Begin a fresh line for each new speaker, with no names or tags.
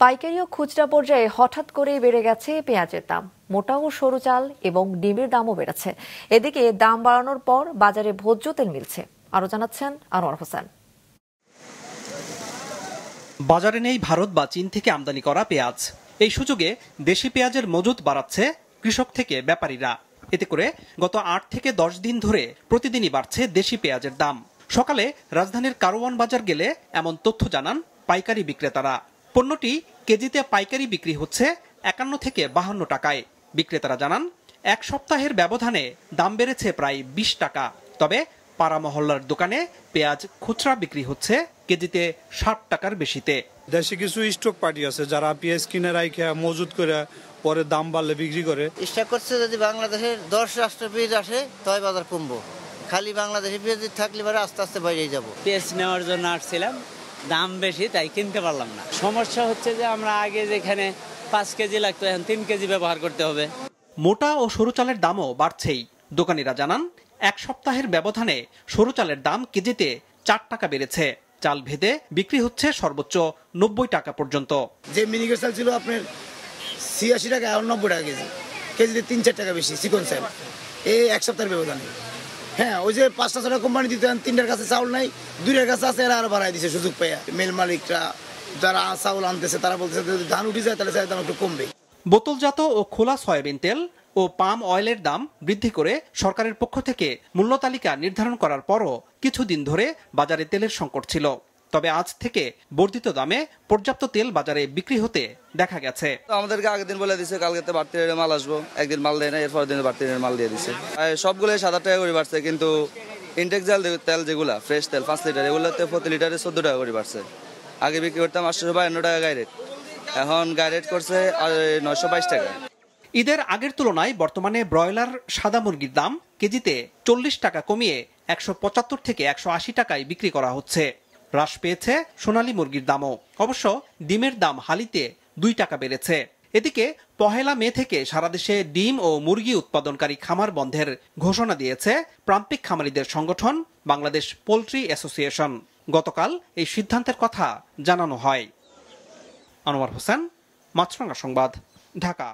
পাইকারি ও খুচরা পর্যায়ে হঠাৎ করেই বেড়ে গেছে পেঁয়াজের দাম। মোটা ও সরু চাল এবং ডিমের দামও বেড়েছে। এদিকে দাম বাড়ানোর পর বাজারে ভোজ্য তেল মিলছে। আরো জানাচ্ছেন আনোয়ার হোসেন।
বাজারে নেই ভারত বা চীন থেকে আমদানি করা পেঁয়াজ। এই সুযোগে দেশি পেঁয়াজের মজুত বাড়াচ্ছে কৃষক থেকে ব্যাপারীরা। এতে করে গত 8 থেকে 10 দিন ধরে প্রতিদিনই বাড়ছে দেশি পেঁয়াজের দাম। সকালে রাজধানীর কারওয়ান বাজার গেলে এমন তথ্য জানান পাইকারি বিক্রেতারা। পণ্যটি কেজিতে পাইকারি বিক্রি হচ্ছে 51 থেকে 52 টাকায়। বিক্রেতারা জানান এক সপ্তাহের ব্যবধানে দাম বেড়েছে প্রায় 20 টাকা। তবে পাড়া মহল্লার দোকানে পেঁয়াজ খুচরা বিক্রি হচ্ছে কেজিতে 60 টাকার বেশিতে।
দেশে কিছু স্টক পার্টি আছে যারা পেঁয়াজ কিনে রাখে মজুত করে পরে দাম বাড়লে বিক্রি করে।
ইচ্ছা করছে যদি বাংলাদেশের 10 রাষ্ট্র পেঁয়াজ আসে তবে বাজার কমবো। খালি বাংলাদেশি পেঁয়াজ থাকলে পরে আস্তে আস্তে বাইরে যাব।
পেঁয়াজ নেওয়ার জন্য আসছিলাম, দাম বেশি তাই কিনতে পারলাম না। সমস্যা হচ্ছে যে আমরা আগে যেখানে 5 কেজি লাগতো এখন 3 কেজি ব্যবহার করতে হবে।
মোটা ও সরু চালের দামও বাড়ছেই। দোকানিরা জানান এক সপ্তাহের ব্যবধানে সরু চালের দাম কেজিতে 4 টাকা বেড়েছে। চাল ভেদে বিক্রি হচ্ছে সর্বোচ্চ 90 টাকা পর্যন্ত।
যে মিনিকেট চাল ছিল আপনার 86 টাকা, এখন 90 টাকা কেজি। কেজিতে 3-4 টাকা বেশি চিকন চাল এই এক সপ্তাহের ব্যবধানে। হ্যাঁ, ওই যে 5টা কোম্পানি দিতেন, 3টার কাছে চাউল নাই, 2টার কাছে আছে, এরা আরো বাড়াই দিচ্ছে সুযোগ পেয়ে। মিল মালিকরা যারা চাউল আনতেছে তারা বলতেছে যদি ধান উঠে যায় তাহলে চালের দাম একটু কমবে।
বোতলজাত ও খোলা সয়াবিন তেল ও পাম অয়েলের দাম বৃদ্ধি করে সরকারের পক্ষ থেকে মূল্য তালিকা নির্ধারণ করার পরও কিছুদিন ধরে বাজারে তেলের সংকট ছিল। তবে আজ থেকে বর্ধিত দামে পর্যাপ্ত তেল বাজারে বিক্রি হতে দেখা গেছে।
আমাদেরকে আগের দিন বলে দিচ্ছে কালকে বাড়তি মাল আসবো, একদিন মাল দেয় না, এরপর দিন বাড়তি মাল দিয়ে দিচ্ছে। সবগুলো 7 টাকা করে বাড়ছে, কিন্তু ইনটেক তেল যেগুলা ফ্রেশ তেল 5 লিটার এগুলোতে প্রতি লিটারে 14 টাকা করে বাড়ছে। আগে বিক্রি করতাম 852 টাকা গাইরেট, এখন গাইরেট করছে 922 টাকা।
ঈদের আগের তুলনায় বর্তমানে ব্রয়লার সাদা মুরগির দাম কেজিতে 40 টাকা কমিয়ে 175 থেকে 180 টাকায় বিক্রি করা হচ্ছে। হ্রাস পেয়েছে সোনালী মুরগির দামও। অবশ্য ডিমের দাম হালিতে 2 টাকা বেড়েছে। এদিকে 1 মে থেকে সারা দেশে ডিম ও মুরগি উৎপাদনকারী খামার বন্ধের ঘোষণা দিয়েছে প্রান্তিক খামারিদের সংগঠন বাংলাদেশ পোল্ট্রি অ্যাসোসিয়েশন। গতকাল এই সিদ্ধান্তের কথা জানানো হয়। আনোয়ার হোসেন, মাছরাঙা সংবাদ, ঢাকা।